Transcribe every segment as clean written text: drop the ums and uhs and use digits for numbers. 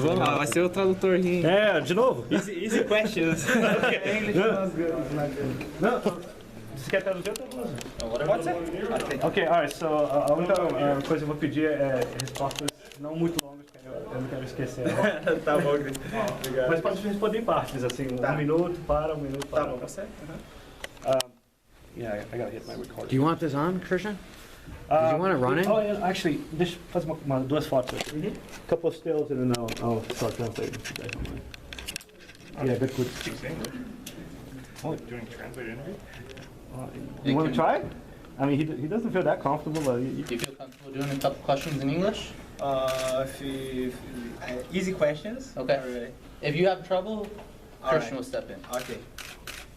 Vamos lá, vai ser o tradutorzinho. É, de novo? Easy questions. English was good. Não, você quer traduzir ou traduzir? Pode ser? Ok, alright, so a única coisa que eu vou pedir é respostas não muito longas, porque eu não quero esquecer. Tá bom, obrigado. Mas pode responder em partes, assim, Tá. um minuto para. Tá bom, tá certo? Yeah, I gotta hit my record. Do you want this on, Christian? Did you want to run it? Oh, yeah, actually, deixa eu fazer duas fotos aqui. Couple of stills and then I'll start translating if you guys don't mind. Yeah, good. Speaks English. Oh, doing translated interview? You want to try? I mean, he doesn't feel that comfortable, but Do you feel comfortable doing a couple questions in English? Easy questions. Okay. Alright. If you have trouble, Christian Alright. will step in. Okay.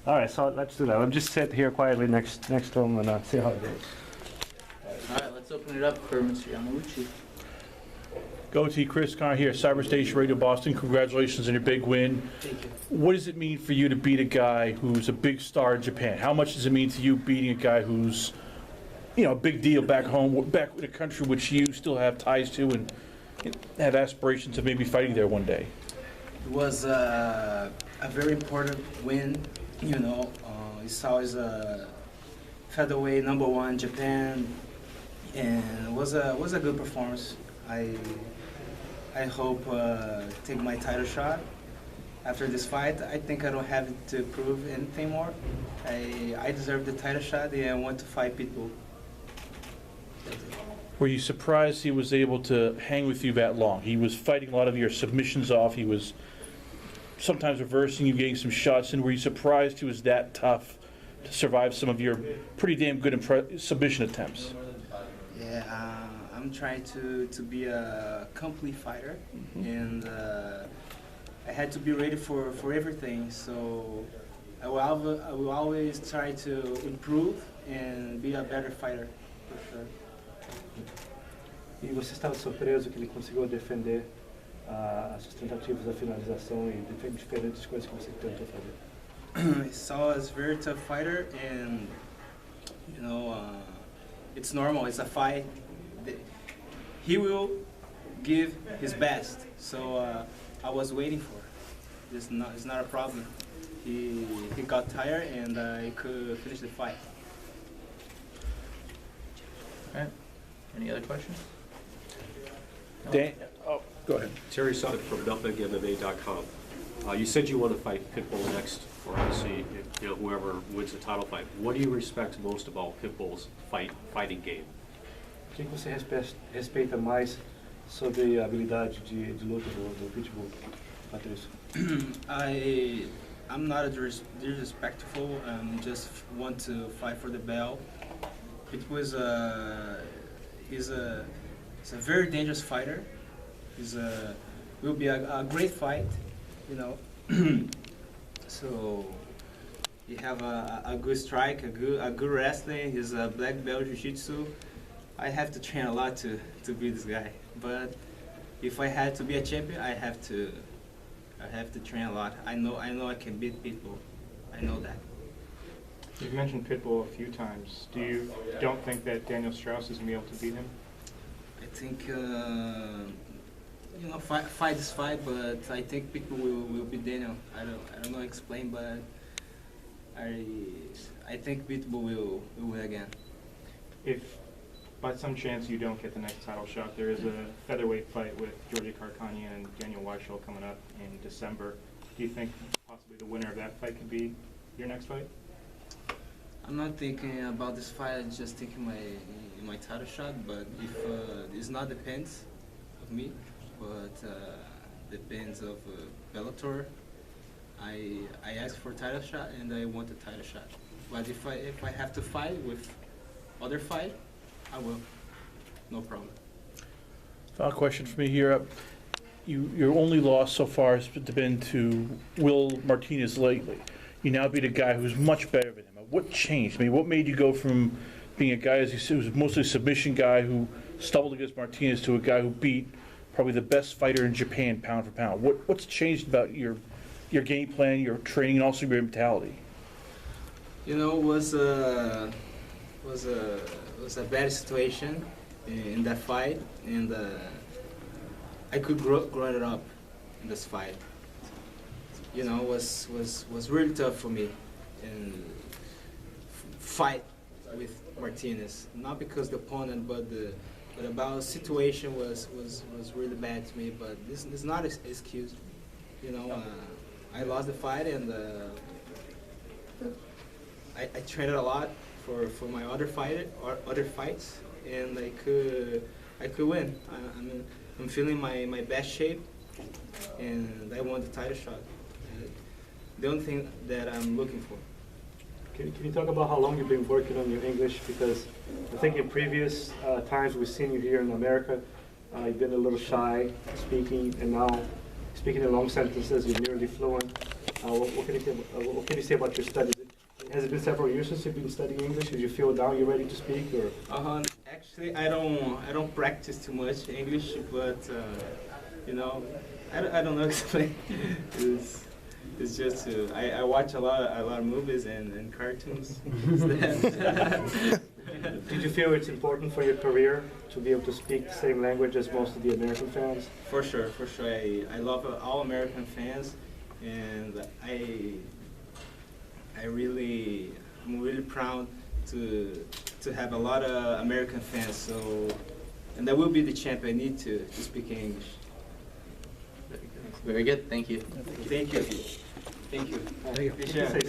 all right, so let's do that. I'll just sit here quietly next to him and see how it goes. All right, let's open it up for Mr. Yamauchi. Goiti, Chris Conner here, Cyberstation Radio Boston. Congratulations on your big win. Thank you. What does it mean for you to beat a guy who's a big star in Japan? How much does it mean to you beating a guy who's, you know, a big deal back home, back in a country which you still have ties to and have aspirations of maybe fighting there one day? It was a very important win. You know, Isao is a featherweight #1 in Japan, and it was a good performance. I hope take my title shot. After this fight, I think I don't have to prove anything more. I deserve the title shot, and I want to fight Pitbull. Were you surprised he was able to hang with you that long? He was fighting a lot of your submissions off. He was sometimes reversing you, getting some shots in. Were you surprised he was that tough to survive some of your pretty damn good submission attempts? Yeah, I'm trying to be a complete fighter, and I had to be ready for everything. So I will always try to improve and be a better fighter, for sure. E você estava surpreso que ele conseguiu defender as suas tentativas da finalização e diferentes coisas que você tentou fazer? I saw as a very tough fighter, and you know, it's normal. It's a fight. He will give his best. So I was waiting for it. It's not a problem. He got tired, and he could finish the fight. All right. Any other questions? Dan, oh, go ahead. Terry Sutton from NutmegMMA.com. You said you want to fight Pitbull next, or obviously, you know, whoever wins the title fight. What do you respect most about Pitbull's fighting game? O que você respeita mais sobre a habilidade de luta do Pitbull, Patrício? I'm not disrespectful. Just want to fight for the belt. He's a very dangerous fighter. Will be a great fight, you know. So he have a good strike, a good wrestling. He's a black belt jiu-jitsu. I have to train a lot to beat this guy. But if I had to be a champion, I have to train a lot. I know I can beat Pitbull. I know that. You've mentioned Pitbull a few times. Don't think that Daniel Straus is going to be able to beat him? I think you know, fight is fight, but I think Pitbull will beat Daniel. I don't know how to explain, but I think Pitbull will win again. If by some chance you don't get the next title shot, there is a featherweight fight with Georgie Karkanian and Daniel Weichel coming up in December. Do you think possibly the winner of that fight could be your next fight? I'm not thinking about this fight. I'm just thinking my title shot. But if it's not depends of me, but depends of Bellator. I asked for title shot and I want a title shot. But if I have to fight with other fight, I will. No problem. Final question for me here. Your only loss so far has been to Will Martinez lately. You now beat a guy who's much better than him. What changed? I mean, what made you go from being a guy, as you said, who's mostly a submission guy who stumbled against Martinez to a guy who beat probably the best fighter in Japan, pound for pound? What's changed about your game plan, your training, and also your mentality? You know, it was a bad situation in that fight, and I could grow it up. in this fight. You know, was really tough for me and fight with Martinez. Not because the opponent, but about situation was really bad to me. But this is not an excuse. You know, I lost the fight, and I trained a lot for my other fights, and I could win. I'm feeling my best shape, and I won the title shot. The only thing that I'm looking for. Can you talk about how long you've been working on your English? Because I think in previous times we've seen you here in America, you've been a little shy speaking, and now speaking in long sentences, you're nearly fluent. What can you say about your studies? Has it been several years since you've been studying English? Did you feel down? You ready to speak, or? Actually, I don't practice too much English, but you know, I don't know explain. It's just I watch a lot of movies and cartoons. Did you feel it's important for your career to be able to speak the same language as most of the American fans? For sure. I love all American fans, and I'm really proud to have a lot of American fans. So, and I will be the champion. I need to speak English. Very good. Thank you. Thank you. Thank you. You can say